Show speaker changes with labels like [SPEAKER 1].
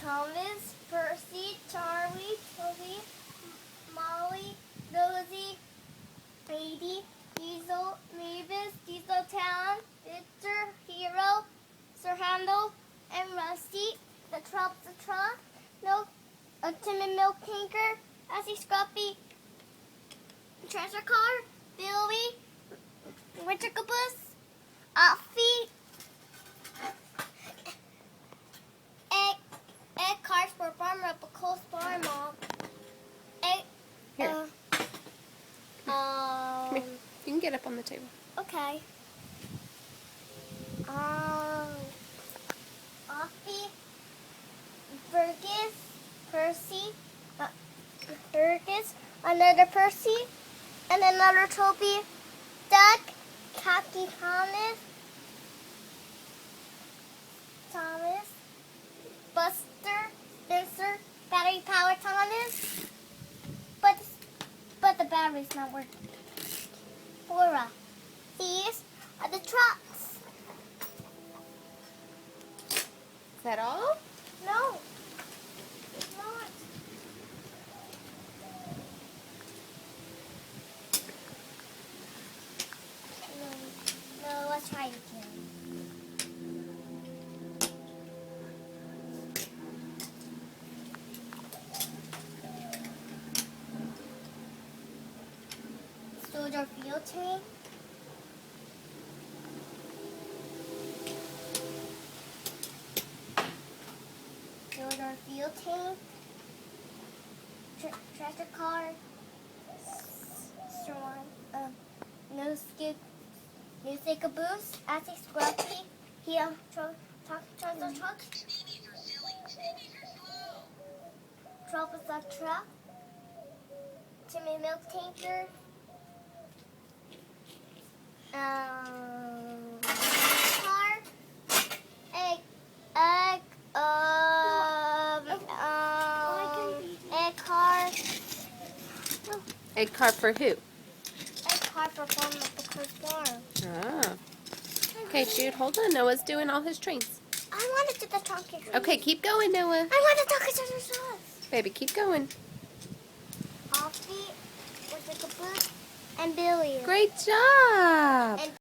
[SPEAKER 1] Thomas, Percy, Charlie, Toby, Molly, Rosie, Lady, Diesel, Mavis, Diesel Town, Victor, Hero, Sir Handel, and Rusty, the Truck, Milk, Timid Milk Tinker, Essie Scruffy, Treasure Car, Billy, Wintercabus, Alfie, Egg Cars for Farmer up a close farm, Mom. Egg,
[SPEAKER 2] Here. Come here. You can get up on the table.
[SPEAKER 1] Okay. Offie, Fergus, Percy, Fergus, another Percy, and another Toby, Duck, Captain Thomas, Buster, Spencer, battery powered Thomas, but the battery's not working. Laura, these are the trucks.
[SPEAKER 2] Is that all?
[SPEAKER 1] No, it's not. No, let's try it again. Soldier field tank. Soldier field tank. Treasure car. Swan. No skip. Music a boost. Assy Scruffy. Here. Truck. Troubles of truck. Timmy Milk Tinker. Car. Egg car.
[SPEAKER 2] Egg car for who?
[SPEAKER 1] Egg car for Farm at the Coast Farm.
[SPEAKER 2] Ah. Okay, Jude, hold on. Noah's doing all his trains.
[SPEAKER 1] I want to do the talking.
[SPEAKER 2] Okay, keep going, Noah.
[SPEAKER 1] I want to talk to the sauce.
[SPEAKER 2] Baby, keep going.
[SPEAKER 1] Offie, with the caboose, and Billy.
[SPEAKER 2] Great job.
[SPEAKER 1] And